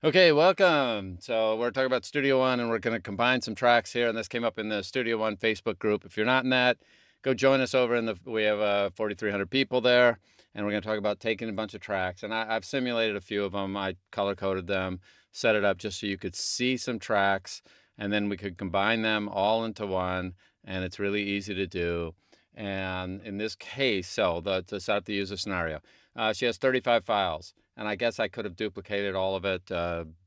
Okay, welcome. So we're talking about Studio One, and we're going to combine some tracks here. And this came up in the Studio One Facebook group. If you're not in that, go join us over in the. We have 4,300 people there, and we're going to talk about taking a bunch of tracks. And I've simulated a few of them. I color coded them, set it up just so you could see some tracks, and then we could combine them all into one. And it's really easy to do. And in this case, to set up the user scenario, she has 35 files. And I guess I could have duplicated all of it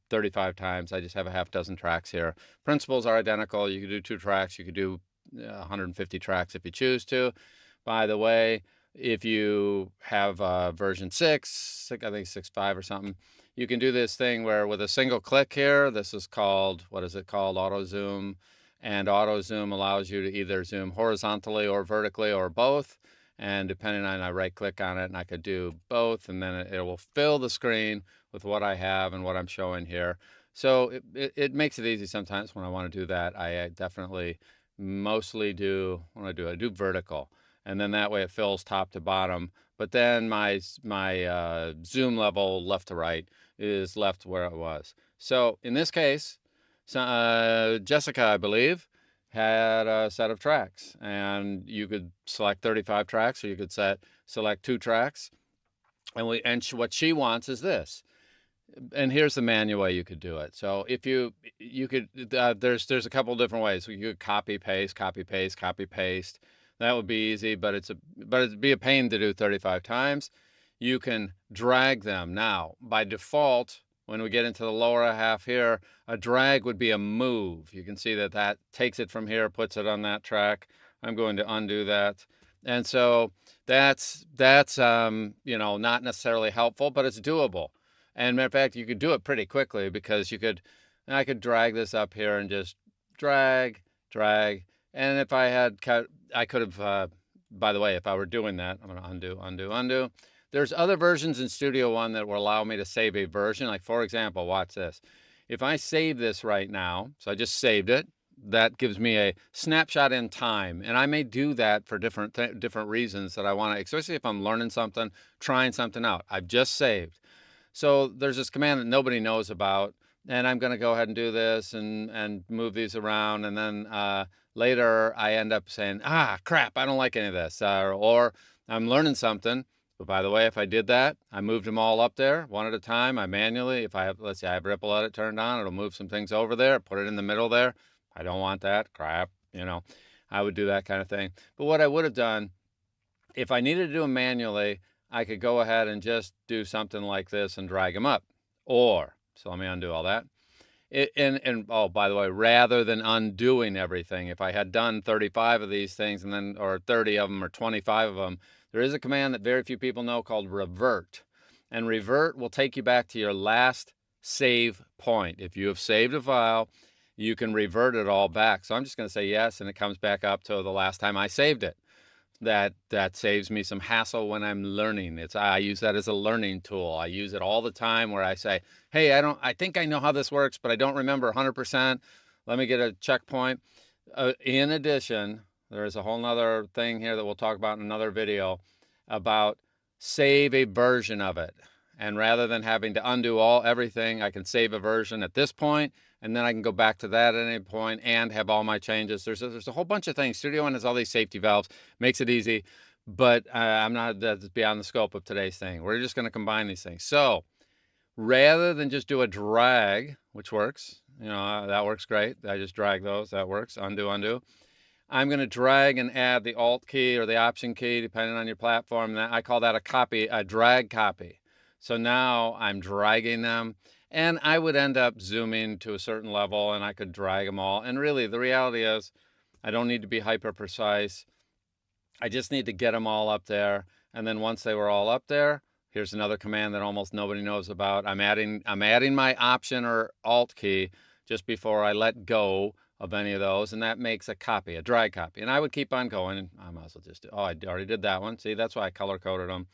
35 times. I just have a half dozen tracks here. Principles are identical. You could do 2 tracks. You could do 150 tracks if you choose to. By the way, if you have version 6, I think 6.5 or something, you can do this thing where with a single click here, this is called, what is it called? Auto zoom. And auto zoom allows you to either zoom horizontally or vertically or both. And depending on, I right click on it and I could do both, and then it will fill the screen with what I have and what I'm showing here. So it makes it easy sometimes when I want to do that. I definitely mostly do, I do vertical, and then that way it fills top to bottom. But then my zoom level left to right is left where it was. So in this case, Jessica, I believe, had a set of tracks, and you could select 35 tracks, or you could select 2 tracks. And what she wants is this. And here's the manual way you could do it. So if you could, there's a couple different ways. You could copy paste. That would be easy, but it'd be a pain to do 35 times. You can drag them. Now, by default, when we get into the lower half here, a drag would be a move. You can see that takes it from here, puts it on that track. I'm going to undo that. And so that's not necessarily helpful, but it's doable. And matter of fact, you could do it pretty quickly because I could drag this up here and just drag. And if I had cut, I could have, by the way, if I were doing that, I'm going to undo. There's other versions in Studio One that will allow me to save a version. Like, for example, watch this. If I save this right now, so I just saved it, that gives me a snapshot in time. And I may do that for different reasons that I want to, especially if I'm learning something, trying something out. I've just saved. So there's this command that nobody knows about, and I'm going to go ahead and do this and move these around. And then later I end up saying, crap, I don't like any of this. Or I'm learning something. But by the way, if I did that, I moved them all up there one at a time. I manually, if I have, let's say I have Ripple Edit turned on, it'll move some things over there, put it in the middle there. I don't want that, crap, I would do that kind of thing. But what I would have done, if I needed to do them manually, I could go ahead and just do something like this and drag them up. So let me undo all that. Oh, by the way, rather than undoing everything, if I had done 35 of these things or 30 of them or 25 of them, there is a command that very few people know called revert. And revert will take you back to your last save point. If you have saved a file, you can revert it all back. So I'm just going to say yes, and it comes back up to the last time I saved it. That saves me some hassle when I'm learning. I use that as a learning tool. I use it all the time where I say, hey, I think I know how this works, but I don't remember 100%. Let me get a checkpoint. In addition, there's a whole nother thing here that we'll talk about in another video about save a version of it. And rather than having to undo everything, I can save a version at this point, and then I can go back to that at any point and have all my changes. There's a whole bunch of things. Studio One has all these safety valves, makes it easy, but that's beyond the scope of today's thing. We're just going to combine these things. So rather than just do a drag, which works, that works great. I just drag those, that works, undo. I'm going to drag and add the Alt key or the Option key, depending on your platform. I call that a drag copy. So now I'm dragging them, and I would end up zooming to a certain level, and I could drag them all. And really, the reality is I don't need to be hyper precise. I just need to get them all up there. And then once they were all up there, here's another command that almost nobody knows about. I'm adding my Option or Alt key just before I let go of any of those, and that makes a drag copy. And I would keep on going, and I might as well just do, I already did that one. See, that's why I color coded them,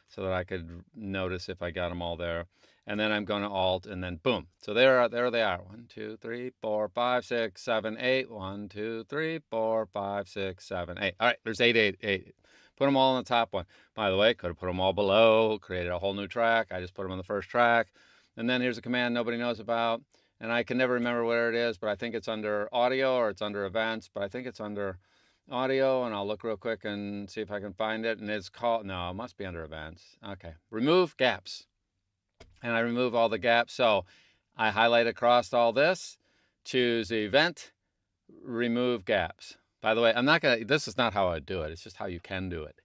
so that I could notice if I got them all there. And then I'm going to Alt, and then boom. So there they are. 1, 2, 3, 4, 5, 6, 7, 8. 1, 2, 3, 4, 5, 6, 7, 8. All right, there's 8. Put them all on the top one. By the way, could have put them all below, created a whole new track. I just put them on the first track. And then here's a command nobody knows about, and I can never remember where it is, but I think it's under audio or it's under events, but I think it's under audio, and I'll look real quick and see if I can find it. And it's called, no, it must be under events. Okay, remove gaps. And I remove all the gaps. So I highlight across all this, choose event, remove gaps. By the way, this is not how I do it. It's just how you can do it.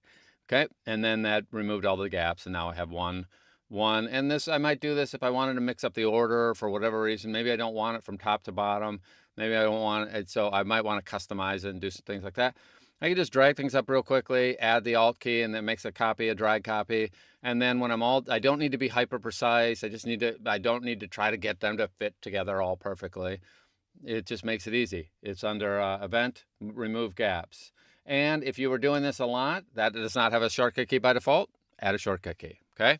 Okay, and then that removed all the gaps, and now I have one. And this, I might do this if I wanted to mix up the order for whatever reason. Maybe I don't want it from top to bottom. Maybe I don't want it, so I might want to customize it and do some things like that. I can just drag things up real quickly, add the Alt key, and that makes a copy, a drag copy. And then when I don't need to be hyper precise. I don't need to try to get them to fit together all perfectly. It just makes it easy. It's under event, remove gaps. And if you were doing this a lot, that does not have a shortcut key by default, add a shortcut key, okay?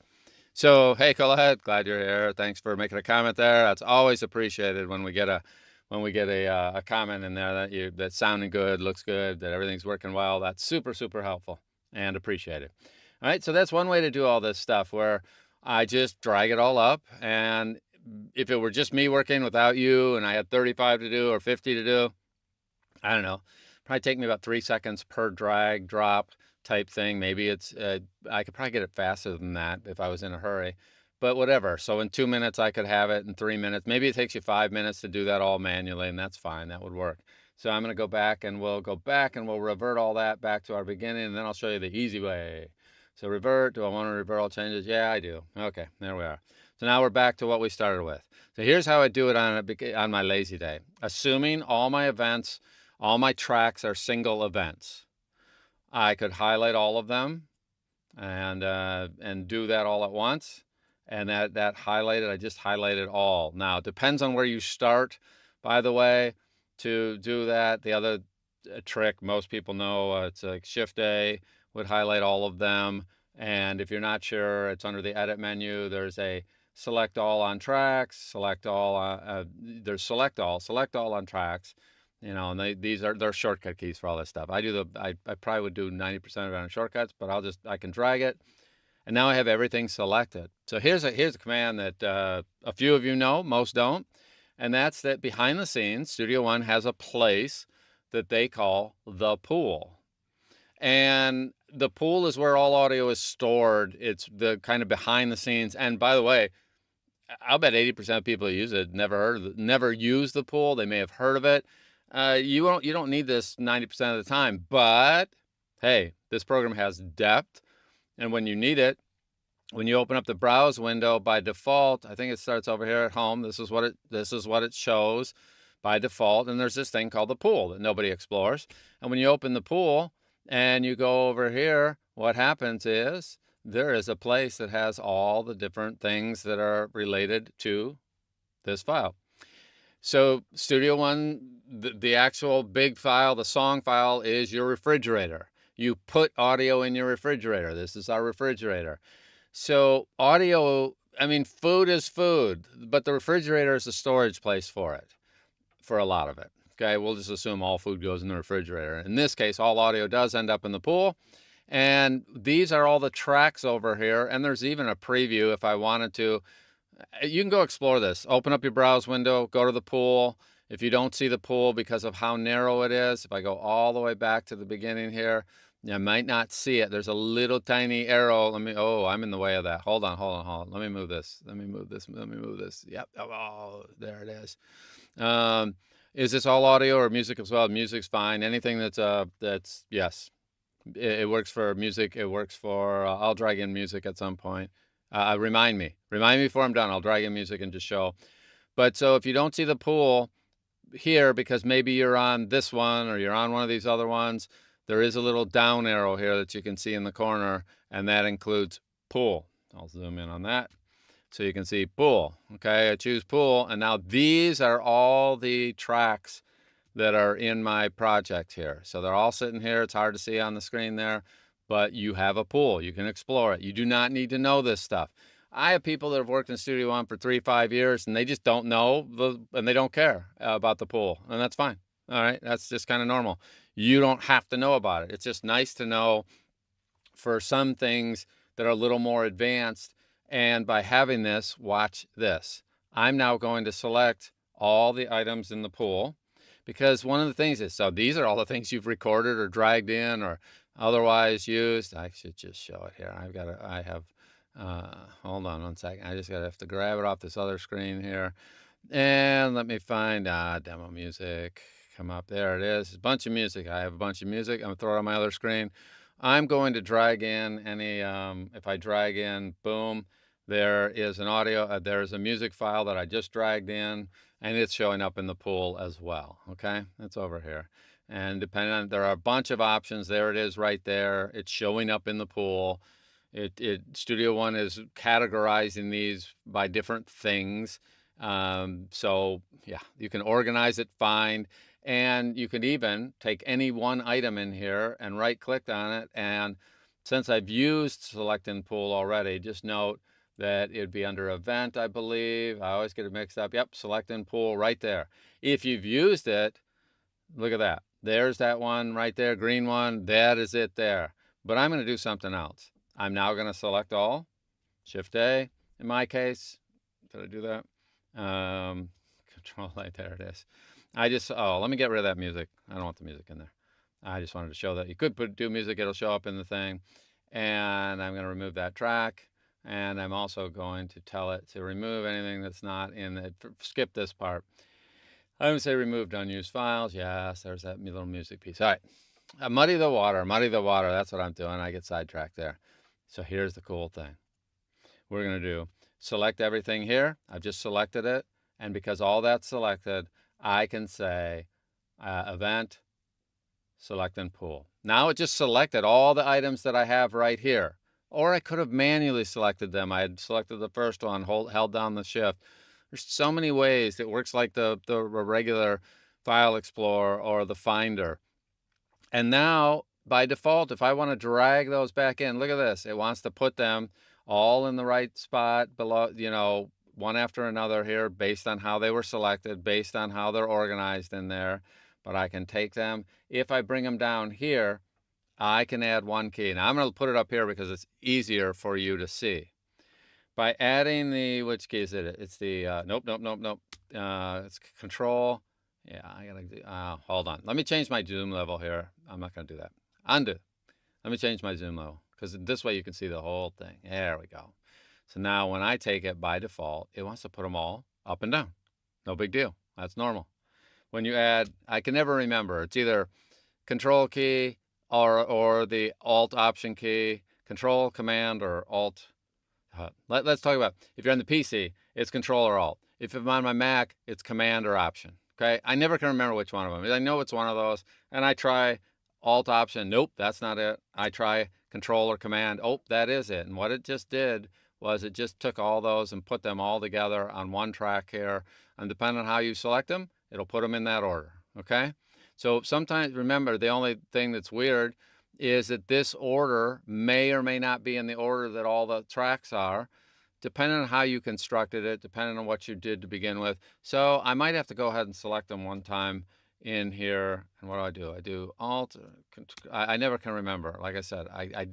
So, hey, Colette, glad you're here. Thanks for making a comment there. That's always appreciated when we get a comment in there that's sounding good, looks good, that everything's working well. That's super, super helpful and appreciated. All right, so that's one way to do all this stuff, where I just drag it all up. And if it were just me working without you and I had 35 to do or 50 to do, I don't know, probably take me about 3 seconds per drag drop type thing. Maybe I could probably get it faster than that if I was in a hurry, but whatever. So in 2 minutes, I could have it in 3 minutes. Maybe it takes you 5 minutes to do that all manually, and that's fine. That would work. So I'm going to go back, and we'll revert all that back to our beginning, and then I'll show you the easy way. So revert, do I want to revert all changes? Yeah, I do. Okay, there we are. So now we're back to what we started with. So here's how I do it on my lazy day. Assuming all my events, all my tracks are single events, I could highlight all of them and do that all at once. And that highlighted, I just highlighted all. Now, it depends on where you start, by the way, to do that. The other trick most people know, it's like Shift-A would highlight all of them. And if you're not sure, it's under the edit menu. There's a select all on tracks, select all, there's select all on tracks. And they're shortcut keys for all this stuff. I probably would do 90% of it on shortcuts, but I can drag it. And now I have everything selected. So here's a command that a few of you know, most don't. And that's that behind the scenes, Studio One has a place that they call the pool. And the pool is where all audio is stored. It's the kind of behind the scenes. And by the way, I'll bet 80% of people who use it never use the pool. They may have heard of it. You don't need this 90% of the time, but hey, this program has depth. And when you need it, when you open up the browse window, by default, I think it starts over here at home. This is what it shows by default. And there's this thing called the pool that nobody explores. And when you open the pool and you go over here, what happens is there is a place that has all the different things that are related to this file. So Studio One, the actual big file, the song file, is your refrigerator. You put audio in your refrigerator. This is our refrigerator. So audio, food is food, but the refrigerator is a storage place for it, for a lot of it. Okay, we'll just assume all food goes in the refrigerator. In this case, all audio does end up in the pool. And these are all the tracks over here. And there's even a preview if I wanted to. You can go explore this. Open up your browse window, go to the pool. If you don't see the pool because of how narrow it is, if I go all the way back to the beginning here, you might not see it. There's a little tiny arrow. I'm in the way of that. Hold on. Let me move this. Yep. Oh, there it is. Is this all audio or music as well? Music's fine. Anything that's yes. It works for music. It works for, I'll drag in music at some point. Remind me before I'm done. I'll drag in music and just show. But so if you don't see the pool here, because maybe you're on this one or you're on one of these other ones, there is a little down arrow here that you can see in the corner, and that includes pool. I'll zoom in on that so you can see pool. Okay, I choose pool, and now these are all the tracks that are in my project here. So they're all sitting here. It's hard to see on the screen there, but you have a pool. You can explore it. You do not need to know this stuff. I have people that have worked in Studio One for 3-5 years, and they just don't know, and they don't care about the pool, and that's fine. All right, that's just kind of normal. You don't have to know about it. It's just nice to know for some things that are a little more advanced And by having this, watch this. I'm now going to select all the items in the pool, because one of the things is, so these are all the things you've recorded or dragged in or otherwise used. I should just show it here. Hold on one second. I just have to grab it off this other screen here. And let me find demo music. Come up. There it is. A bunch of music. I have a bunch of music. I'm going to throw it on my other screen. I'm going to drag in any, if I drag in, boom, there is an audio, there's a music file that I just dragged in, and it's showing up in the pool as well. Okay, it's over here. And depending on, there are a bunch of options. There it is right there. It's showing up in the pool. Studio One is categorizing these by different things. So yeah, you can organize it, find, and you can even take any one item in here and right click on it. And since I've used select in pool already, just note that it'd be under event, I believe. I always get it mixed up. Yep, select in pool right there. If you've used it, look at that. There's that one right there, green one. That is it there. But I'm going to do something else. I'm now going to select all, Shift A in my case. Did I do that? Control A, there it is. Let me get rid of that music. I don't want the music in there. I just wanted to show that you could do music, it'll show up in the thing. And I'm going to remove that track. And I'm also going to tell it to remove anything that's not in it. Skip this part. I'm going to say removed unused files. Yes, there's that little music piece. All right. Muddy the water. That's what I'm doing. I get sidetracked there. So here's the cool thing. We're going to do select everything here. I've just selected it. And because all that's selected, I can say event, select and pool. Now it just selected all the items that I have right here. Or I could have manually selected them. I had selected the first one, held down the shift. There's so many ways. It works like the regular File Explorer or the Finder. And now, by default, if I want to drag those back in, look at this. It wants to put them all in the right spot below, one after another here based on how they were selected, based on how they're organized in there. But I can take them. If I bring them down here, I can add one key. Now I'm going to put it up here because it's easier for you to see. By adding which key is it? It's the, nope. It's Control. Yeah, I got to, hold on. Let me change my zoom level here. I'm not going to do that. Undo. Let me change my zoom level because this way you can see the whole thing. There we go. So now when I take it by default, it wants to put them all up and down. No big deal. That's normal. When you add, I can never remember. It's either Control key or the Alt Option key, Control, Command, or Alt. Let's talk about, if you're on the PC, it's Control or Alt. If I'm on my Mac, it's Command or Option. Okay, I never can remember which one of them. I know it's one of those, and I try Alt Option. Nope, that's not it. I try Control or Command. Oh, that is it. And what it just did was it just took all those and put them all together on one track here. And depending on how you select them, it'll put them in that order. Okay, so sometimes, remember, the only thing that's weird is that this order may or may not be in the order that all the tracks are, depending on how you constructed it, depending on what you did to begin with. So I might have to go ahead and select them one time in here. And what do? I do Alt. I never can remember. Like I said, I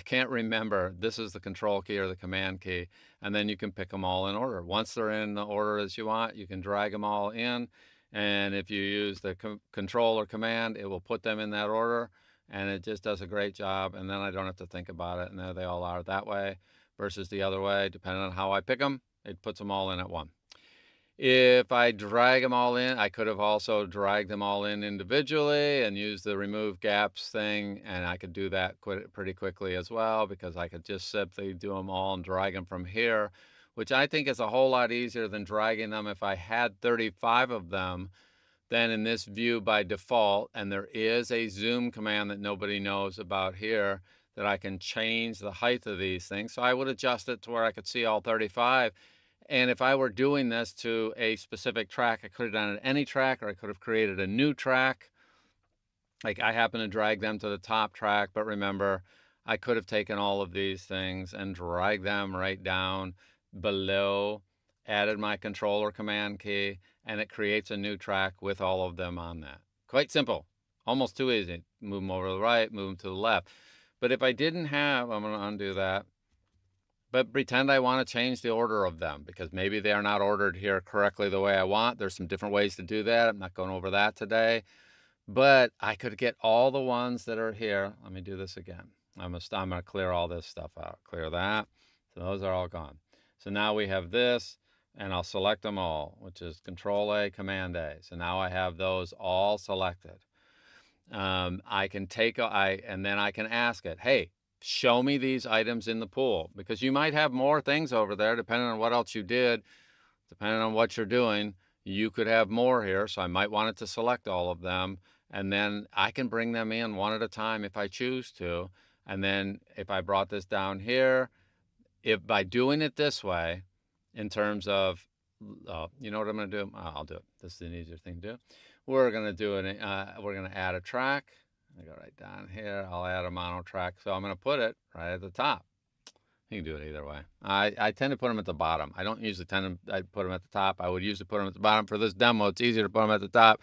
can't remember. This is the Control key or the Command key. And then you can pick them all in order. Once they're in the order as you want, you can drag them all in. And if you use the Control or Command, it will put them in that order. And it just does a great job. And then I don't have to think about it. And there they all are that way versus the other way. Depending on how I pick them, it puts them all in at one. If I drag them all in, I could have also dragged them all in individually and use the remove gaps thing. And I could do that pretty quickly as well, because I could just simply do them all and drag them from here, which I think is a whole lot easier than dragging them if I had 35 of them. Then in this view by default, and there is a zoom command that nobody knows about here, that I can change the height of these things. So I would adjust it to where I could see all 35. And if I were doing this to a specific track, I could have done it any track, or I could have created a new track. Like I happen to drag them to the top track, but remember, I could have taken all of these things and dragged them right down below, added my Control or Command key, and it creates a new track with all of them on that. Quite simple, almost too easy. Move them over to the right, move them to the left. But if I didn't have, I'm going to undo that. but pretend I want to change the order of them because maybe they are not ordered here correctly the way I want. There's some different ways to do that. I'm not going over that today, but I could get all the ones that are here. Let me do this again. I'm going to clear all this stuff out. Clear that. So those are all gone. So now we have this, and I'll select them all, which is Control A, Command A. So now I have those all selected. I can take, and then I can ask it, hey, show me these items in the pool, because you might have more things over there depending on what else you did, depending on what you're doing. You could have more here, so I might want it to select all of them, and then I can bring them in one at a time if I choose to. And then if I brought this down here, if by doing it this way, in terms of, you know what I'm going to do? I'll do it. This is an easier thing to do. We're going to do it. We're going to add a track. I go right down here. I'll add a mono track. So I'm going to put it right at the top. You can do it either way. I tend to put them at the bottom. I don't usually tend to put them at the top. I would usually put them at the bottom. For this demo, it's easier to put them at the top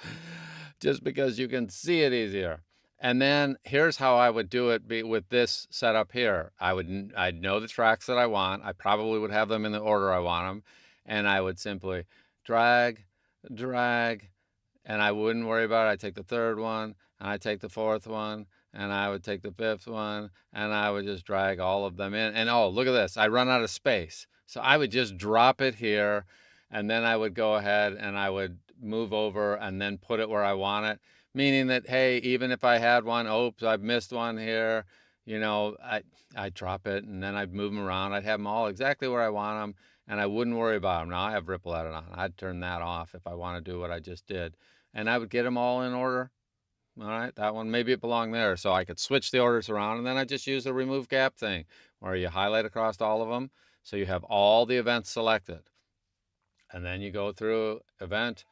just because you can see it easier. And then here's how I would do it with this setup here. I'd know the tracks that I want. I probably would have them in the order I want them. And I would simply drag, and I wouldn't worry about it. I'd take the third one, and I'd take the fourth one, and I would take the fifth one, and I would just drag all of them in. And oh, look at this. I run out of space. So I would just drop it here, and then I would go ahead and I would move over and then put it where I want it. Meaning that, hey, even if I had one, oops, I've missed one here, you know, I'd drop it, and then I'd move them around. I'd have them all exactly where I want them, and I wouldn't worry about them. Now I have ripple edit on. I'd turn that off if I want to do what I just did. And I would get them all in order. All right, that one, maybe it belonged there. So I could switch the orders around, and then I just use the remove gap thing where you highlight across all of them. So you have all the events selected. And then you go through event,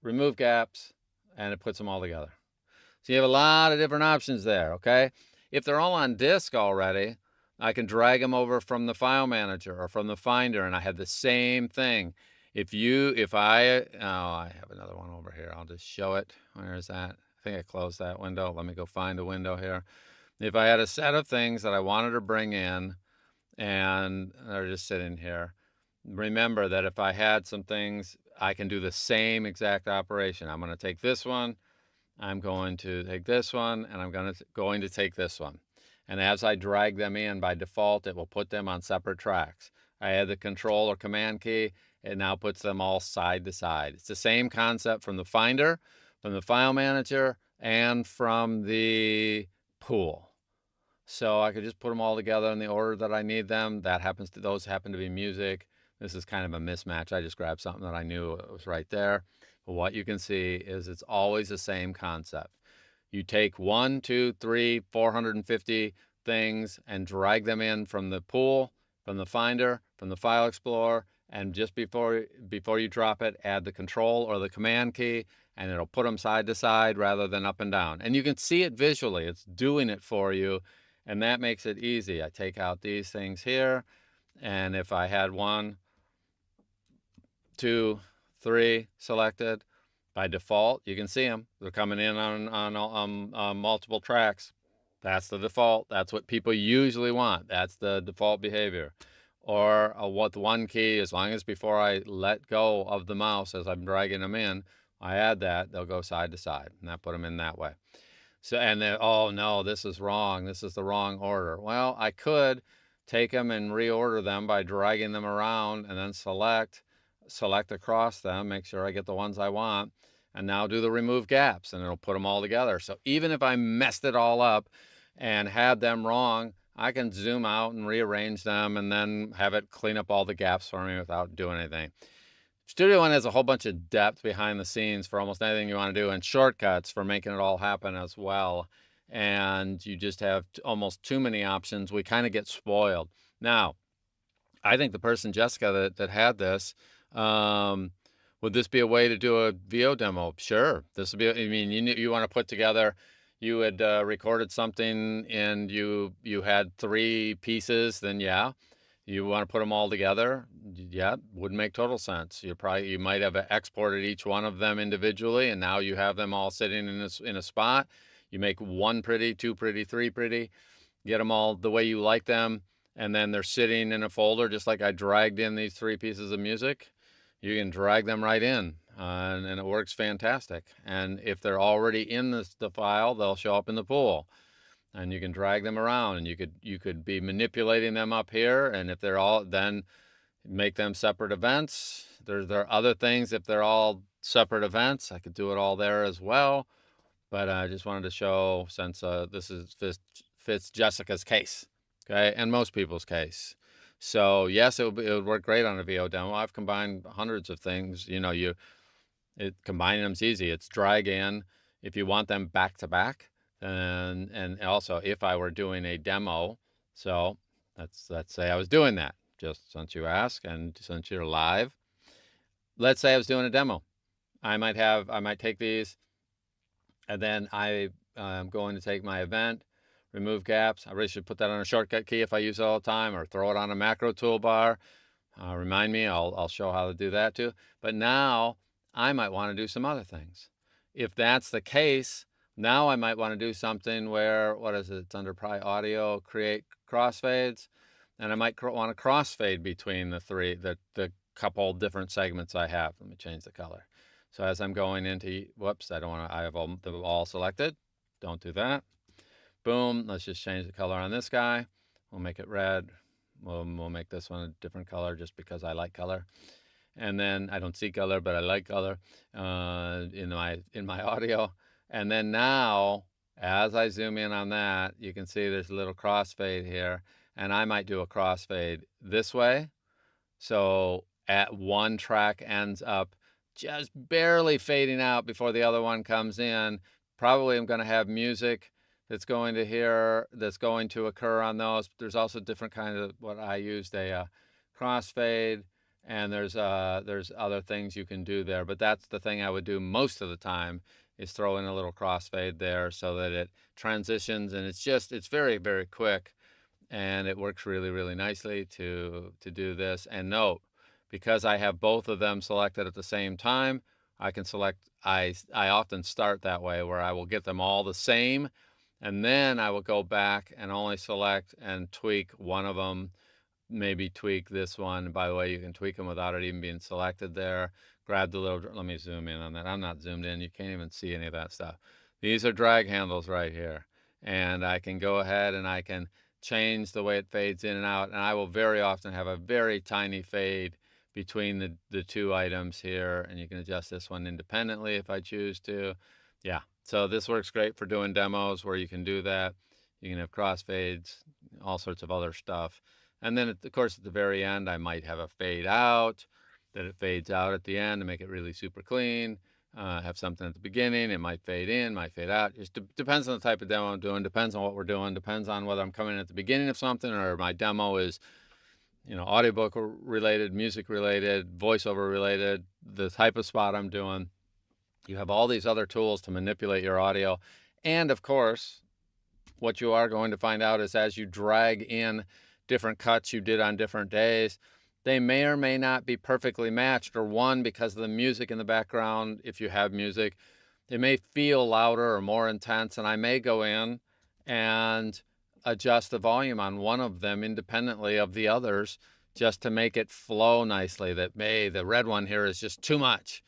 remove gaps, and it puts them all together. So you have a lot of different options there, okay? If they're all on disk already, I can drag them over from the file manager or from the Finder, and I have the same thing. I have another one over here. I'll just show it. Where is that? I think I closed that window. Let me go find a window here. If I had a set of things that I wanted to bring in, and they're just sitting here, remember that if I had some things, I can do the same exact operation. I'm going to take this one, I'm going to take this one, and I'm going to take this one. And as I drag them in, by default, it will put them on separate tracks. I add the Control or Command key, it now puts them all side to side. It's the same concept from the Finder, from the File Manager, and from the pool. So I could just put them all together in the order that I need them. Those happen to be music. This is kind of a mismatch. I just grabbed something that I knew it was right there. But what you can see is it's always the same concept. You take 1, 2, 3, 450 things and drag them in from the pool, from the Finder, from the File Explorer, and just before you drop it, add the Control or the Command key, and it'll put them side to side rather than up and down. And you can see it visually. It's doing it for you, and that makes it easy. I take out these things here, and if I had 1, 2, 3 selected, by default, you can see them. They're coming in on multiple tracks. That's the default. That's what people usually want. That's the default behavior. Or with one key, as long as before I let go of the mouse as I'm dragging them in, I add that, they'll go side to side, and I put them in that way. So, and then, oh no, this is wrong. This is the wrong order. Well, I could take them and reorder them by dragging them around and then select across them, make sure I get the ones I want, and now do the remove gaps, and it'll put them all together. So even if I messed it all up and had them wrong, I can zoom out and rearrange them and then have it clean up all the gaps for me without doing anything. Studio One has a whole bunch of depth behind the scenes for almost anything you want to do, and shortcuts for making it all happen as well. And you just have almost too many options. We kind of get spoiled. Now, I think the person, Jessica, that had this, would this be a way to do a VO demo? Sure. This would be, I mean, you want to put together, you had recorded something and you had 3 pieces, then yeah. You want to put them all together? Yeah, would make total sense. You might have exported each one of them individually, and now you have them all sitting in a spot. You make 1 pretty, 2 pretty, 3 pretty, get them all the way you like them, and then they're sitting in a folder, just like I dragged in these 3 pieces of music. You can drag them right in, and it works fantastic. And if they're already in the file, they'll show up in the pool, and you can drag them around, and you could be manipulating them up here. And if they're all, then make them separate events. There are other things. If they're all separate events, I could do it all there as well. But I just wanted to show, since this fits Jessica's case, okay, and most people's case. So yes, it would work great on a VO demo. I've combined hundreds of things. Combining them's easy. It's drag in if you want them back to back, and also if I were doing a demo. So let's say I was doing that, just since you ask and since you're live. Let's say I was doing a demo. I might take these, and then I'm going to take my event, remove gaps. I really should put that on a shortcut key if I use it all the time, or throw it on a macro toolbar. Remind me, I'll show how to do that too. But now I might want to do some other things. If that's the case, now I might want to do something where, what is it? It's under probably audio, create crossfades. And I might want to crossfade between the couple different segments I have. Let me change the color. So as I'm going into, whoops, I don't want to, I have them all selected. Don't do that. Boom, let's just change the color on this guy. We'll make it red. We'll make this one a different color just because I like color. And then I don't see color, but I like color in my audio. And then now, as I zoom in on that, you can see there's a little crossfade here. And I might do a crossfade this way. So at one track ends up just barely fading out before the other one comes in. Probably I'm going to have music that's going to occur on those. But there's also different kinds of, what I used, a crossfade, and there's other things you can do there. But that's the thing I would do most of the time, is throw in a little crossfade there so that it transitions, and it's very, very quick, and it works really, really nicely to do this. And note, because I have both of them selected at the same time, I can select, I often start that way, where I will get them all the same, and then I will go back and only select and tweak one of them, maybe tweak this one. By the way, you can tweak them without it even being selected there. Grab the little, let me zoom in on that. I'm not zoomed in. You can't even see any of that stuff. These are drag handles right here. And I can go ahead and I can change the way it fades in and out. And I will very often have a very tiny fade between the 2 items here. And you can adjust this one independently if I choose to. Yeah, so this works great for doing demos where you can do that. You can have crossfades, all sorts of other stuff. And then, of course, at the very end, I might have a fade out, that it fades out at the end to make it really super clean. Have something at the beginning, it might fade in, might fade out. It just depends on the type of demo I'm doing, depends on what we're doing, depends on whether I'm coming in at the beginning of something, or my demo is, audiobook related, music related, voiceover related, the type of spot I'm doing. You have all these other tools to manipulate your audio. And of course, what you are going to find out is, as you drag in different cuts you did on different days, they may or may not be perfectly matched, or one, because of the music in the background. If you have music, it may feel louder or more intense, and I may go in and adjust the volume on one of them independently of the others, just to make it flow nicely. That the red one here is just too much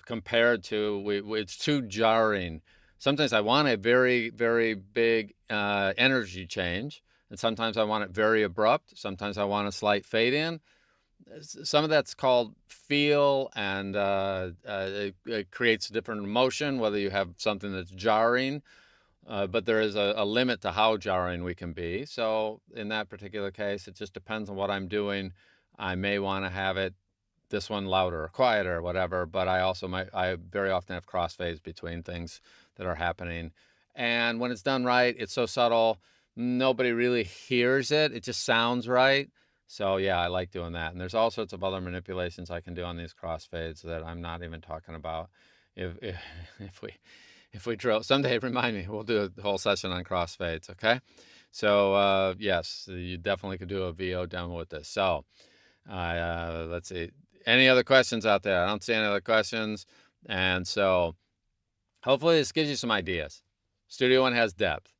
compared to, it's too jarring. Sometimes I want a very, very big energy change, and sometimes I want it very abrupt. Sometimes I want a slight fade in. Some of that's called feel, and it creates a different emotion, whether you have something that's jarring, but there is a limit to how jarring we can be. So in that particular case, it just depends on what I'm doing. I may want to have this one louder or quieter or whatever, but I very often have crossfades between things that are happening. And when it's done right, it's so subtle, nobody really hears it. It just sounds right. So yeah, I like doing that. And there's all sorts of other manipulations I can do on these crossfades that I'm not even talking about. If we drill someday, remind me, we'll do a whole session on crossfades. Okay. So yes, you definitely could do a VO demo with this. So let's see. Any other questions out there? I don't see any other questions. And so hopefully this gives you some ideas. Studio One has depth.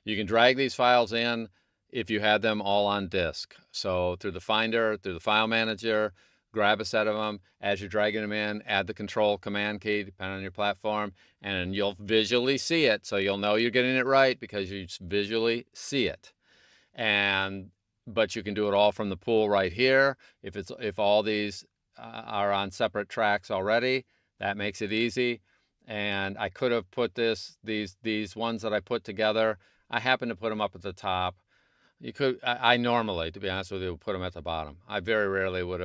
You can drag these files in if you had them all on disk. So through the Finder, through the File Manager, grab a set of them. As you're dragging them in, add the Control Command key, depending on your platform, and you'll visually see it. So you'll know you're getting it right because you visually see it. But you can do it all from the pool right here. If all these are on separate tracks already, that makes it easy. And I could have put these ones that I put together. I happen to put them up at the top. You could. I normally, to be honest with you, put them at the bottom. I very rarely would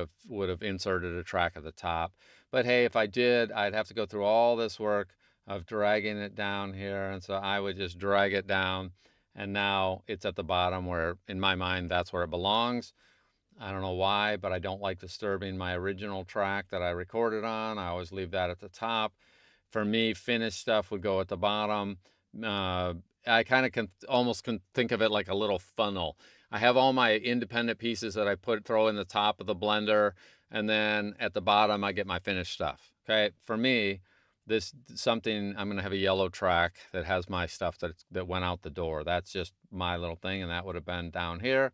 have inserted a track at the top. But hey, if I did, I'd have to go through all this work of dragging it down here, and so I would just drag it down, and now it's at the bottom where, in my mind, that's where it belongs. I don't know why, but I don't like disturbing my original track that I recorded on. I always leave that at the top. For me, finished stuff would go at the bottom. I kind of almost can think of it like a little funnel. I have all my independent pieces that I throw in the top of the blender, and then at the bottom I get my finished stuff. Okay, for me, I'm going to have a yellow track that has my stuff that went out the door. That's just my little thing, and that would have been down here.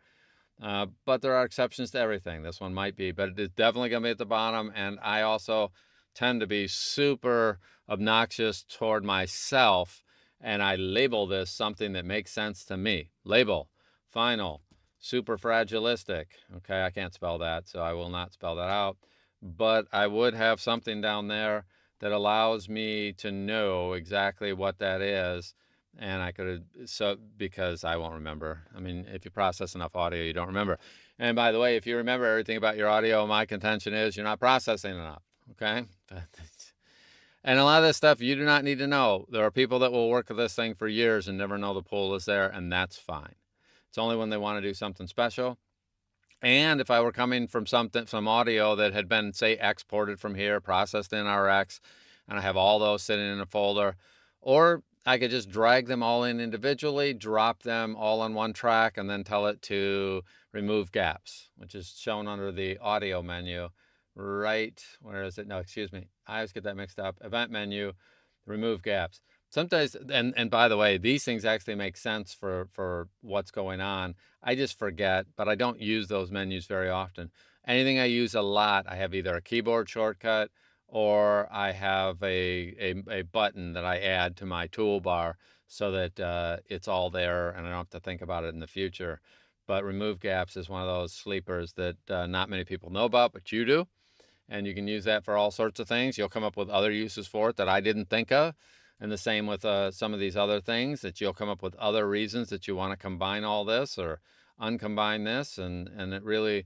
But there are exceptions to everything. This one might be, but it is definitely going to be at the bottom. And I also tend to be super obnoxious toward myself, and I label this something that makes sense to me. Label, final, superfragilistic. Okay, I can't spell that, so I will not spell that out. But I would have something down there that allows me to know exactly what that is. And I could because I won't remember. I mean, if you process enough audio, you don't remember. And by the way, if you remember everything about your audio, my contention is you're not processing enough. Okay. And a lot of this stuff you do not need to know. There are people that will work with this thing for years and never know the pool is there, and that's fine. It's only when they want to do something special. And if I were coming from some audio that had been, say, exported from here, processed in RX, and I have all those sitting in a folder, or I could just drag them all in individually, drop them all on one track, and then tell it to remove gaps, which is shown under the audio menu. Right, where is it? No, excuse me. I always get that mixed up. Event menu, remove gaps. Sometimes, and by the way, these things actually make sense for what's going on. I just forget, but I don't use those menus very often. Anything I use a lot, I have either a keyboard shortcut or I have a button that I add to my toolbar so that it's all there and I don't have to think about it in the future. But remove gaps is one of those sleepers that not many people know about, but you do. And you can use that for all sorts of things. You'll come up with other uses for it that I didn't think of. And the same with some of these other things, that you'll come up with other reasons that you want to combine all this or uncombine this. And it really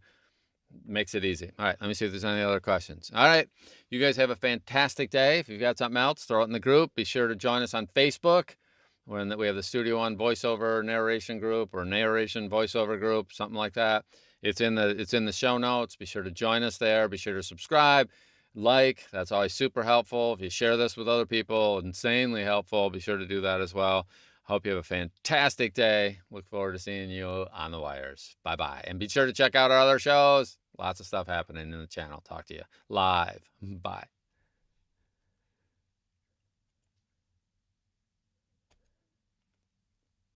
makes it easy. All right, let me see if there's any other questions. All right, you guys have a fantastic day. If you've got something else, throw it in the group. Be sure to join us on Facebook. When we have the Studio One voiceover narration group or narration voiceover group, something like that. It's in the show notes. Be sure to join us there. Be sure to subscribe, like. That's always super helpful. If you share this with other people, insanely helpful. Be sure to do that as well. Hope you have a fantastic day. Look forward to seeing you on the wires. Bye-bye. And be sure to check out our other shows. Lots of stuff happening in the channel. Talk to you live. Bye.